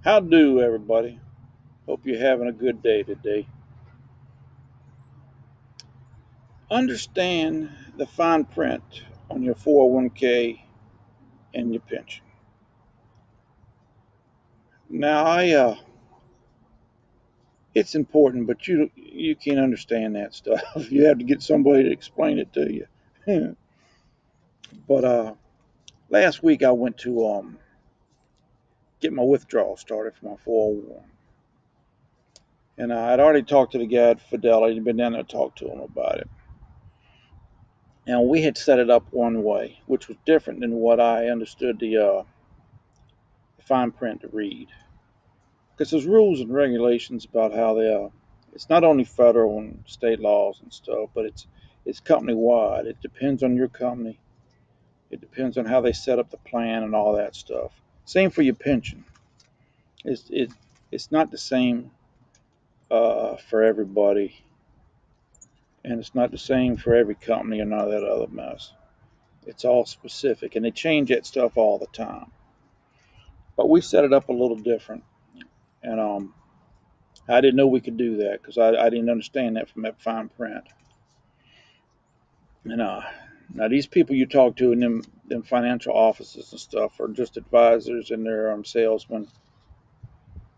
How do, everybody? Hope you're having a good day today. Understand the fine print on your 401k and your pension. Now, it's important, but you can't understand that stuff. You have to get somebody to explain it to you. But last week I went to get my withdrawal started for my 401, and I'd already talked to the guy at Fidelity. Been down there to talk to him about it. And we had set it up one way, which was different than what I understood the fine print to read. Because there's rules and regulations about how it's not only federal and state laws and stuff, but it's company wide. It depends on your company. It depends on how they set up the plan and all that stuff. Same for your pension. It's not the same for everybody, and it's not the same for every company or none of that other mess. It's all specific, and they change that stuff all the time. But we set it up a little different, and I didn't know we could do that because I didn't understand that from that fine print. And now these people you talk to in them financial offices and stuff are just advisors and they're salesmen.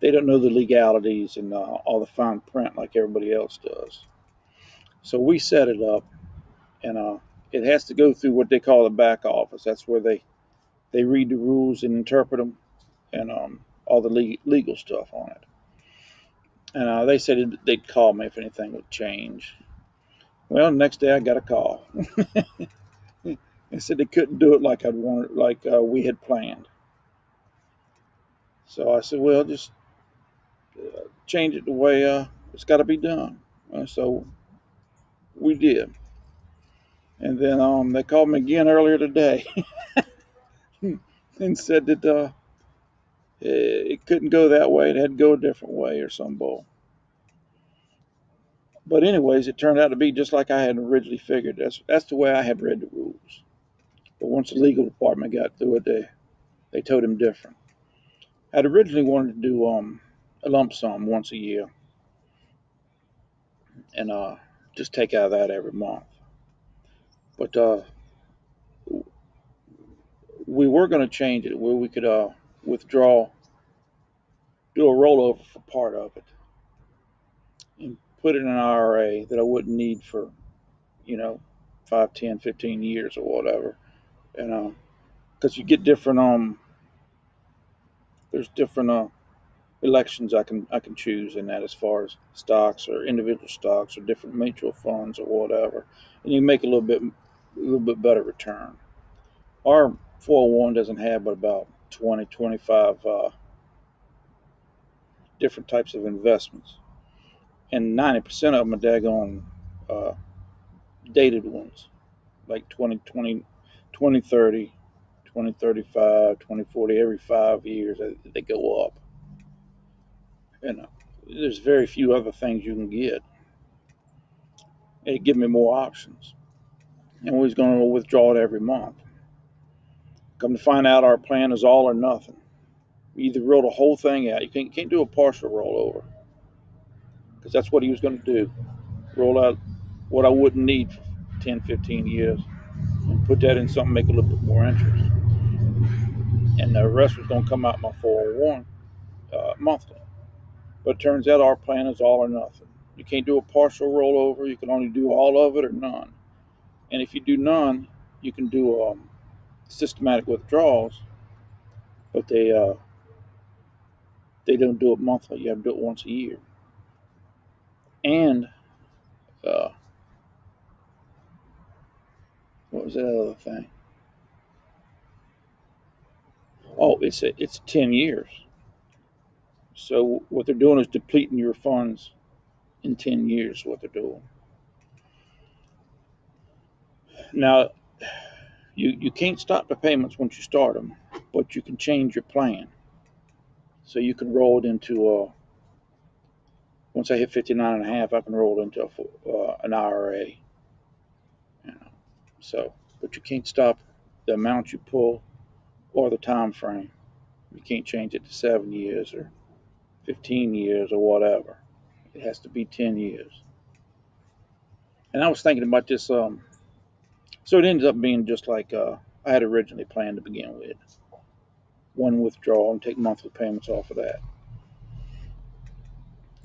They don't know the legalities and all the fine print like everybody else does. So we set it up, and it has to go through what they call the back office. That's where they read the rules and interpret them, and all the legal stuff on it. And they said they'd call me if anything would change. Well, the next day I got a call. They said they couldn't do it like I'd wanted, like we had planned. So I said, well, just change it the way it's got to be done. So we did. And then they called me again earlier today and said that it couldn't go that way. It had to go a different way or some bull. But anyways, it turned out to be just like I had originally figured. That's the way I had read the rules. But once the legal department got through it, they told him different. I'd originally wanted to do a lump sum once a year and just take out of that every month. But we were going to change it where we could withdraw, do a rollover for part of it, and put it in an IRA that I wouldn't need for, you know, 5, 10, 15 years or whatever. And because you get different, there's different elections I can choose in that as far as stocks or individual stocks or different mutual funds or whatever, and you make a little bit better return. Our 401 doesn't have but about 20, 25 different types of investments, and 90% of them are daggone uh, dated ones, like 2020, 2030, 2035, 2040. Every 5 years they go up, and there's very few other things you can get. It give me more options, and we was going to withdraw it every month. Come to find out, our plan is all or nothing. You either roll the whole thing out. You can't do a partial rollover because that's what he was going to do. Roll out what I wouldn't need for 10, 15 years and put that in something, make a little bit more interest. And the rest was going to come out my 401 monthly. But it turns out our plan is all or nothing. You can't do a partial rollover. You can only do all of it or none. And if you do none, you can do systematic withdrawals, but they don't do it monthly. You have to do it once a year. And uh, what was that other thing? Oh, it's 10 years. So what they're doing is depleting your funds in 10 years. What they're doing now, you can't stop the payments once you start them, but you can change your plan. So you can roll it into once I hit 59 and a half, I can roll it into an IRA. You know. So, but you can't stop the amount you pull or the time frame. You can't change it to 7 years or 15 years or whatever. It has to be 10 years. And I was thinking about this. So it ends up being just like I had originally planned to begin with. One withdrawal and take monthly payments off of that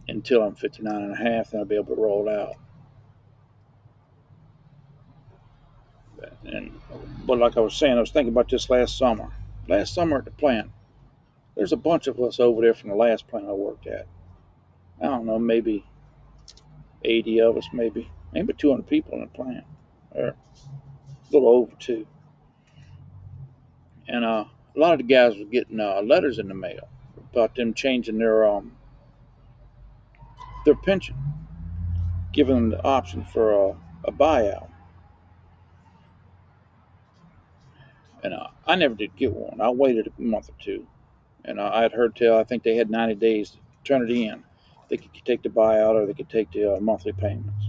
until I'm 59 and a half, then I'll be able to roll it out. And but like I was saying, I was thinking about this last summer. Last summer at the plant, there's a bunch of us over there from the last plant I worked at. I don't know, maybe 80 of us, maybe 200 people in the plant, or a little over two. And a lot of the guys were getting letters in the mail about them changing their pension, giving them the option for a buyout. And I never did get one. I waited a month or two, and I had heard tell I think they had 90 days to turn it in. They could take the buyout or they could take the monthly payments.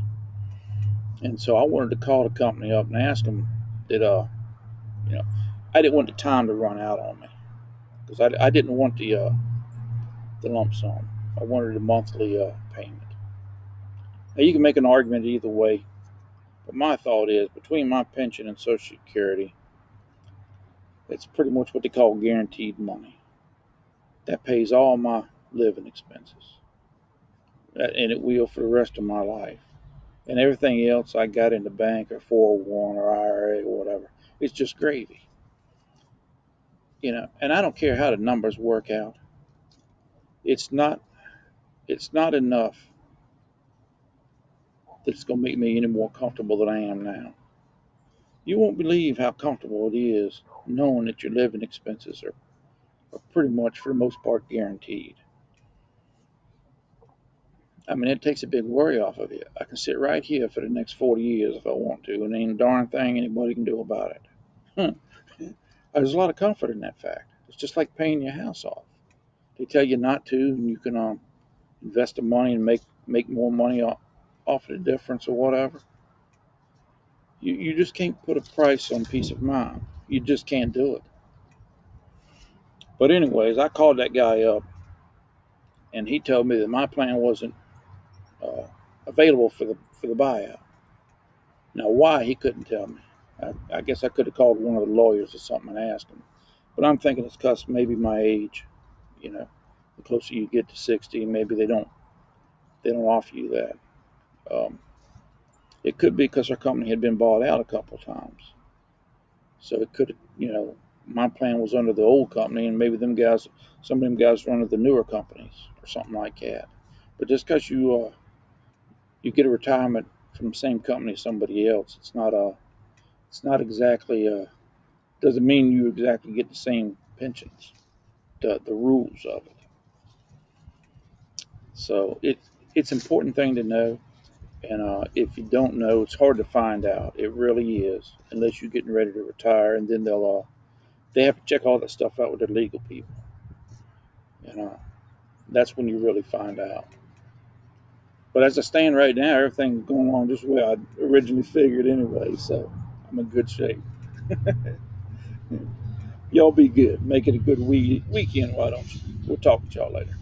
And so I wanted to call the company up and ask them, did you know, I didn't want the time to run out on me because I didn't want the lump sum. I wanted a monthly payment. Now you can make an argument either way, but my thought is between my pension and Social Security, it's pretty much what they call guaranteed money. That pays all my living expenses, and it will for the rest of my life. And everything else I got in the bank or 401 or IRA or whatever, it's just gravy. And I don't care how the numbers work out. It's not it's not enough that it's going to make me any more comfortable than I am now. You won't believe how comfortable it is knowing that your living expenses are pretty much, for the most part, guaranteed. I mean, it takes a big worry off of you. I can sit right here for the next 40 years if I want to, and ain't a darn thing anybody can do about it. There's a lot of comfort in that fact. It's just like paying your house off. They tell you not to, and you can invest the money and make more money off of the difference or whatever. You just can't put a price on peace of mind. You just can't do it. But anyways, I called that guy up, and he told me that my plan wasn't uh, available for the buyout. Now, why, he couldn't tell me. I guess I could have called one of the lawyers or something and asked him. But I'm thinking it's because maybe my age. You know, the closer you get to 60, maybe they don't offer you that. Um, it could be because our company had been bought out a couple of times, so it could, my plan was under the old company, and maybe some of them guys were under the newer companies or something like that. But just because you get a retirement from the same company as somebody else, it's not exactly doesn't mean you exactly get the same pensions. The rules of it. So it's an important thing to know. And if you don't know, it's hard to find out. It really is, unless you're getting ready to retire, and then they have to check all that stuff out with their legal people. And that's when you really find out. But as I stand right now, everything's going on just the way I originally figured anyway. So I'm in good shape. Y'all be good. Make it a good weekend, why don't you? We'll talk to y'all later.